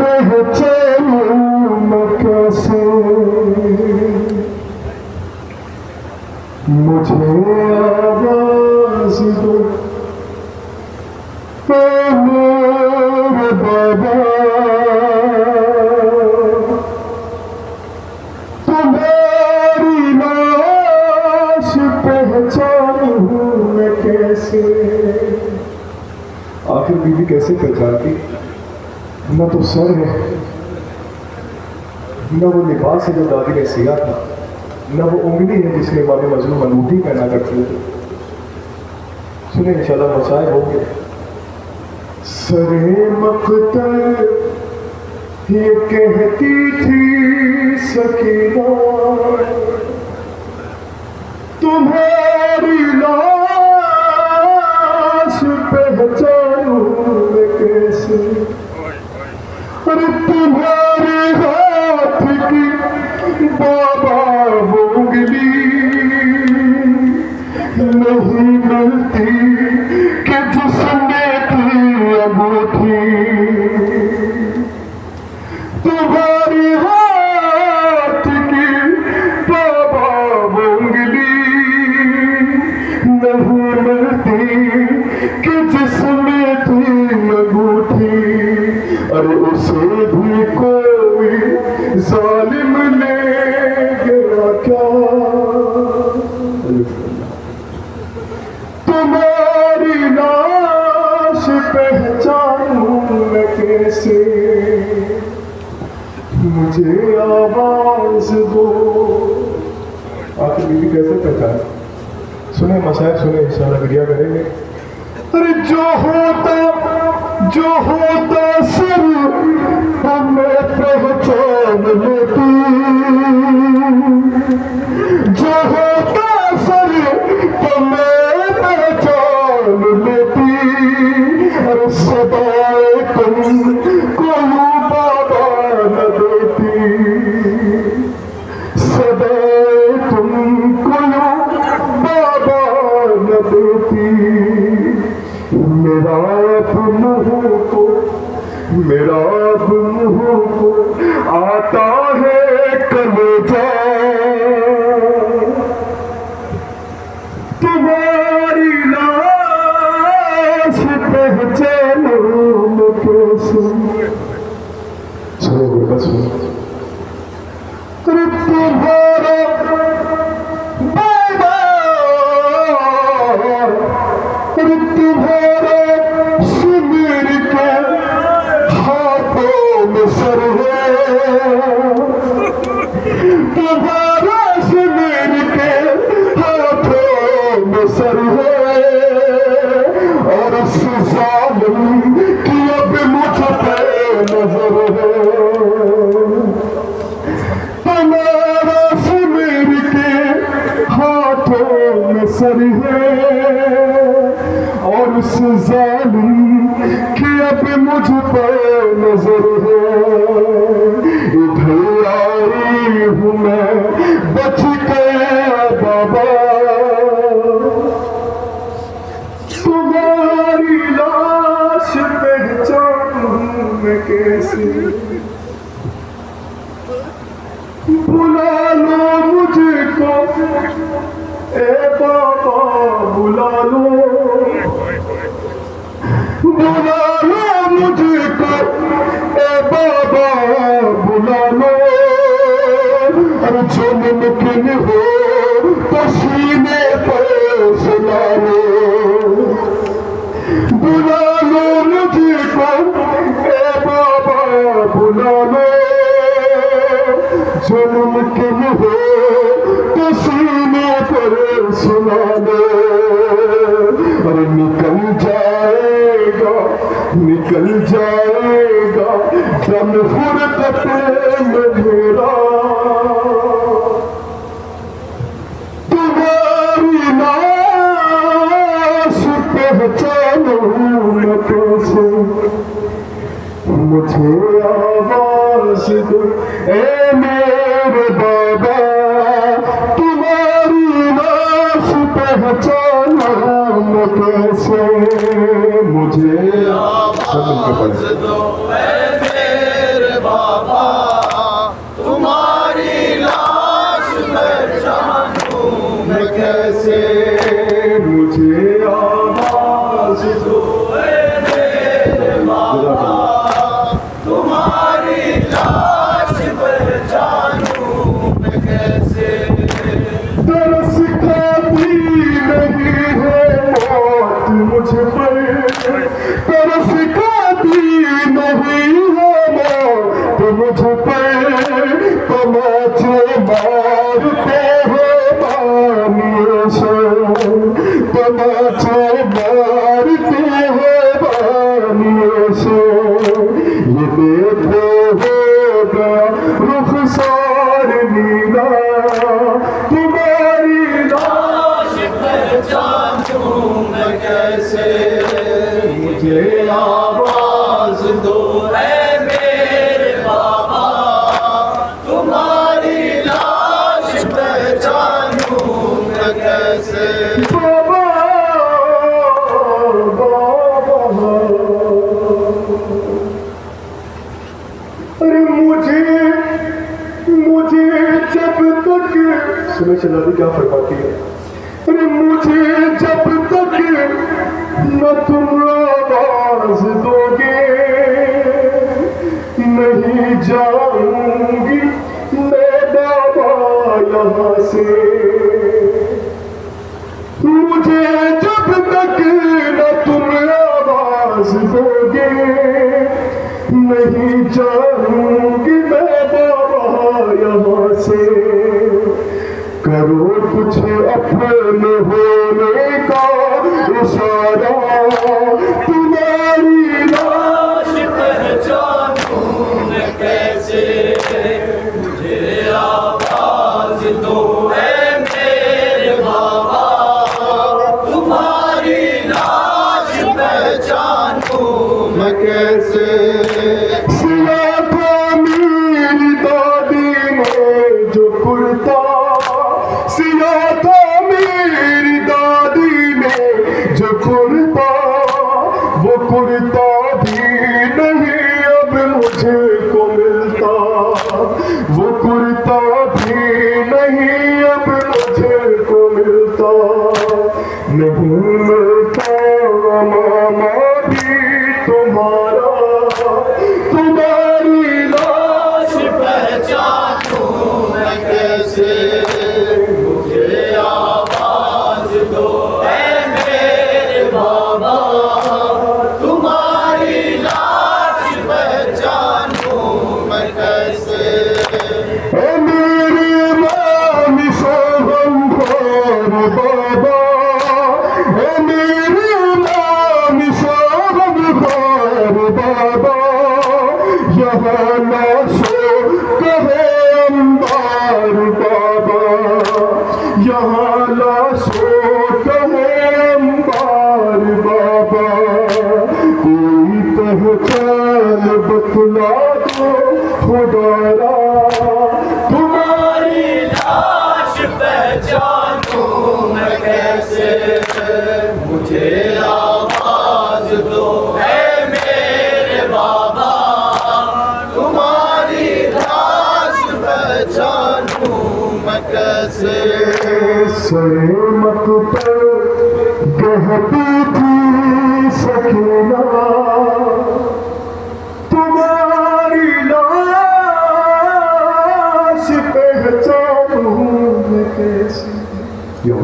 पहचानूं मैं कैसे, मुझे आवाज दो मेरे बाबा, तुम्हारी लाश पहचानूं मैं कैसे। आखिर बीवी कैसे पहचानती, न तो सर है, न वो लिबास है जो दादी ने सिया था, न वो उंगली है जिसने माने मजलूम अंगूठी पहना करती थी। सुने इंशाल्लाह मसाए होंगे। सरे मकतर ये कहती थी सकीना, तुम्हारी लाश पहचानूं मैं कैसे। अरे तुम्हारे हाथ की बाबा वो उंगली नहीं मिलती कि जिसने की अंगूठी। तुम्हारी हाथ की बाबा वो उंगली नहीं मिलती कि जिसमें थी अंगूठी। अरे उसे भी कोई जालिम ले गया क्या। तुम्हारी लाश पहचानूं मैं कैसे, मुझे आवाज दो। आखिर बीवी कैसे पहचान। सुने मसाइब, सुने इंशाल्लाह वीडियो करेंगे। अरे जो होता सर हमें पहचान लेती, जो होता सर हमें पहचान लेती। अरे सदाए तुम को बाबा न देती, सदाए तुम को बाबा न देती। मेरा अब मुँह को आता है कलेजा, तुम्हारी लाश पहचानूं मैं कैसे। सुनो बेटा सुनो। अरे तुम्हारा बाबा, अरे तुम्हारा सुमेर के हाथों में सर है, तुम्हारा सुमेर के हाथों में सर है। और उस जालिम की अब मुझ पे नजर है। तुम्हारा सुमेर के हाथों में सर है, और उस जालिम की अब मुझ पर नजर है। इधर आई हूँ मैं बच गया बाबा, तुम्हारी लाश पहचानूं मैं कैसे। बुला लो मुझको ए बाबा, बुला लो, बुला लो मुझको ए बाबा, बुला लो। अरे जो मुमकिन हो तो सीने पर सुला लो, बुला लो मुझको ए बाबा, बुला लो। जो मुमकिन हो तो सीने पर सुला लो। अरे निकल जाएगा दम फुर्सत में मेरा, तुम्हारी लाश पहचानूं मैं कैसे। मुझे आवाज दो ए मेरे बाबा, तुम्हारी लाश पहचानूं मैं कैसे। मुझे आवाज दो ए कैसे, मुझे आवाज दो मेरे बाबा, तुम्हारी लाश पहचानूं मैं कैसे। तरस खाती नहीं है मौत मुझ पर, तरस खाती नहीं है मौत मुझ पर, तमाचे मारते हैं बानियों से, तमाचे मारते हैं बानियों से। ये देखो होगा रुखसार नीला, तुम्हारी लाश पहचानूं मैं कैसे। मुझे आवाज दो ऐ मेरे बाबा, तुम्हारी लाश पहचानूं मैं कैसे। बाबा बाबा, अरे मुझे जब तक सुनो शहजादी क्या फरमाती है, अरे मुझे जब तक न तुम आवाज दोगे नहीं जाऊंगी मैं बाबा यहाँ से। मुझे जब तक न तुम आवाज दोगे नहीं जाऊंगी मैं बाबा यहाँ से। करो कुछ अपने होने का इशारा, तुम्हारी लाश पहचानूं मैं कैसे। मुझे आवाज दो ऐ मेरे बाबा, तुम्हारी लाश पहचानूं मैं कैसे। सिया था मेरी दादी ने जो कुर्ता, सिया था मेरी दादी ने जो कुर्ता, वो कुर्ता भी नहीं अब मुझे को मिलता, वो कुर्ता भी नहीं अब मुझे को मिलता। नहीं मिलता मामा भी तुम्हारा, तुम्हारी लाश पहचानूं मैं कैसे। मुझे आवाज दो ऐ मेरे बाबा, तुम्हारी लाश पहचानूं मैं कैसे। ऐ मेरे नाम सोहम घोर बाबा, ऐ मेरे नाम सोहम घोर बाबा, यहाँ ना सो कहे अंबार बाबा, यहाँ ना सो कहे अंबार बाबा। कोई पहचान बतला दो खुदारा, तुम्हारी लाश पहचानूं मैं कैसे। मुझे आवाज दो ऐ मेरे बाबा, तुम्हारी लाश पहचानूं मैं कैसे। सरेमत पर कहती थी सकीना, तुम्हारी लाश पहचानूं मैं कैसे।